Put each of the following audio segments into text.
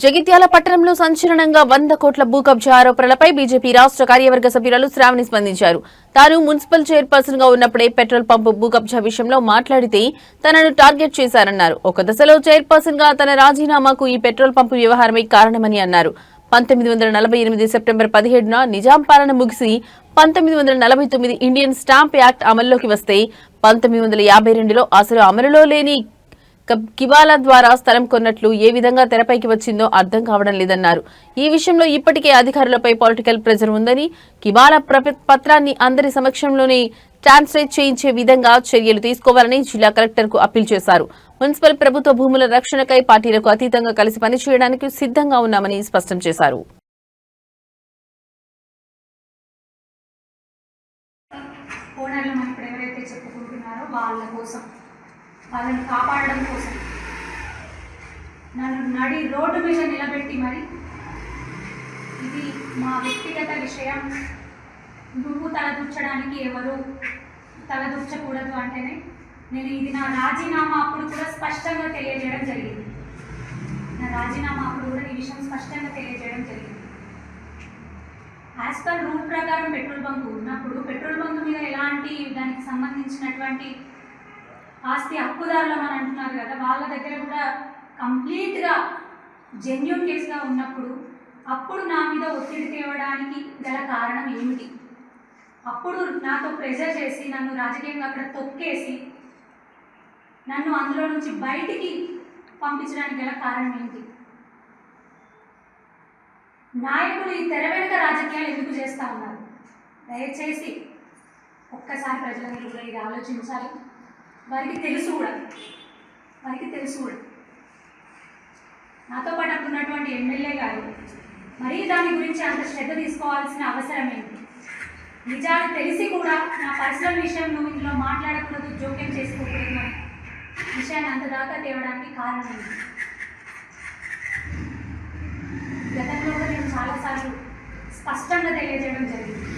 జగిత్యాల పట్టణంలో సంచలనంగా 100 కోట్ల భూ కబ్జా ఆరోపణలపై బీజేపీ రాష్ట్ర కార్యవర్గ సభ్యురాలు శ్రావణి స్పందించారు. తాను మున్సిపల్ చైర్పర్సన్ గా ఉన్నప్పుడే పెట్రోల్ పంపు భూ కబ్జా విషయంలో మాట్లాడితే తనను టార్గెట్ చేశారన్నారు. ఒక దశలో చైర్పర్సన్ గా తన రాజీనామాకు ఈ పెట్రోల్ పంపు వ్యవహారమే కారణమని అన్నారు. 1948 సెప్టెంబర్ 17న నిజాం పాలన ముగిసి 1949 ఇండియన్ స్టాంప్ యాక్ట్ అమల్లోకి వస్తే 1952లో అసలు అమలులో లేని కిబాలా ద్వారా స్థలం కొన్నట్లు ఏ విధంగా తెరపైకి వచ్చిందో అర్థం కావడం లేదన్నారు. ఈ విషయంలో ఇప్పటికే అధికారులపై పొలిటికల్ ప్రెజర్ ఉందని, కిబాలా పత్రాన్ని అందరి సమక్షంలోనే ట్రాన్స్లేట్ చేయించే విధంగా చర్యలు తీసుకోవాలని జిల్లా కలెక్టర్ కు అప్పీల్ చేశారు. మున్సిపల్ ప్రభుత్వ భూముల రక్షణకై పార్టీలకు అతీతంగా కలిసి పనిచేయడానికి సిద్ధంగా ఉన్నామని స్పష్టం చేశారు. వాళ్ళని కాపాడడం కోసం నన్ను నడి రోడ్డు మీద నిలబెట్టి మరి ఇది మా వ్యక్తిగత విషయం, నువ్వు తలదూర్చడానికి ఎవరు తలదూర్చకూడదు అంటేనే నేను ఇది నా రాజీనామా అప్పుడు కూడా స్పష్టంగా తెలియజేయడం జరిగింది. నా రాజీనామా అప్పుడు కూడా ఈ విషయం స్పష్టంగా తెలియజేయడం జరిగింది. యాజ్ పర్ రూల్ ప్రకారం పెట్రోల్ బంక్ ఉన్నప్పుడు పెట్రోల్ బంక్ మీద ఎలాంటి దానికి సంబంధించినటువంటి ఆస్తి హక్కుదారులు అని అంటున్నారు కదా, వాళ్ళ దగ్గర కూడా కంప్లీట్గా జెన్యూన్ కేసుగా ఉన్నప్పుడు అప్పుడు నా మీద ఒత్తిడి తేవడానికి గల కారణం ఏమిటి? అప్పుడు నాతో ప్రెజర్ చేసి నన్ను రాజకీయంగా అక్కడ తొక్కేసి నన్ను అందులో నుంచి బయటికి పంపించడానికి గల కారణం ఏంటి? నాయకులు ఈ తెర వెనుక రాజకీయాలు ఎందుకు చేస్తూ ఉన్నారు? దయచేసి ఒక్కసారి ప్రజలందరూ కూడా ఇది ఆలోచించాలి. వారికి తెలుసు కూడా నాతో పాటు అప్పుడు ఉన్నటువంటి ఎమ్మెల్యే గారు మరీ దాని గురించి అంత శ్రద్ధ తీసుకోవాల్సిన అవసరం ఏంటి? నిజాలు తెలిసి కూడా నా పర్సనల్ విషయం నువ్వు ఇందులో మాట్లాడకూడదు, జోక్యం చేసుకోకూడదు అని విషయాన్ని అంతదాకా తేవడానికి కారణం ఏంటి? గతంలో కూడా నేను చాలాసార్లు స్పష్టంగా తెలియజేయడం జరిగింది.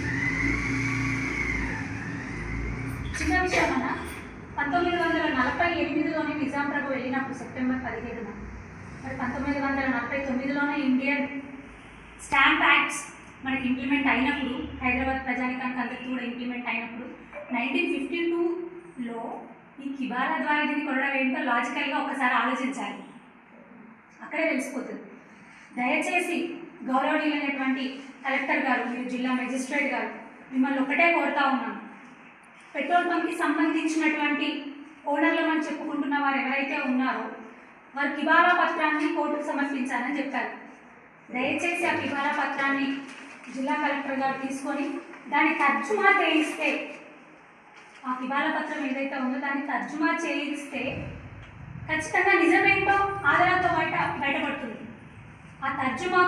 చిన్న విషయం అన్న, 1948లోనే నిజాం ప్రభు వెళ్ళినప్పుడు సెప్టెంబర్ 17న, మరి 1949లోనే ఇండియన్ స్టాంప్ యాక్ట్స్ మనకి ఇంప్లిమెంట్ అయినప్పుడు, హైదరాబాద్ ప్రజానికానికి అందరికీ కూడా ఇంప్లిమెంట్ అయినప్పుడు 1952లో ఈ కిబాలా ద్వారా దీన్ని కొనడం ఏంటో లాజికల్గా ఒకసారి ఆలోచించాలి. అక్కడే తెలిసిపోతుంది. దయచేసి గౌరవనీయులైనటువంటి కలెక్టర్ గారు, మీరు జిల్లా మెజిస్ట్రేట్ గారు, మిమ్మల్ని ఒకటే కోరుతా ఉన్నాను. పెట్రోల్ బంక్కి సంబంధించినటువంటి ఓనర్లు అని చెప్పుకుంటున్న వారు ఎవరైతే ఉన్నారో వారు కిబాలా పత్రాన్ని కోర్టుకు సమర్పించాలని చెప్పారు. దయచేసి ఆ కిబాలా పత్రాన్ని జిల్లా కలెక్టర్ గారు తీసుకొని దాన్ని తర్జుమా చేయిస్తే, ఆ కిబాలా పత్రం ఏదైతే ఉందో దాన్ని తర్జుమా చేయిస్తే ఖచ్చితంగా నిజమేంటో ఆధారాలతో బయటపడుతుంది. ఆ తర్జుమా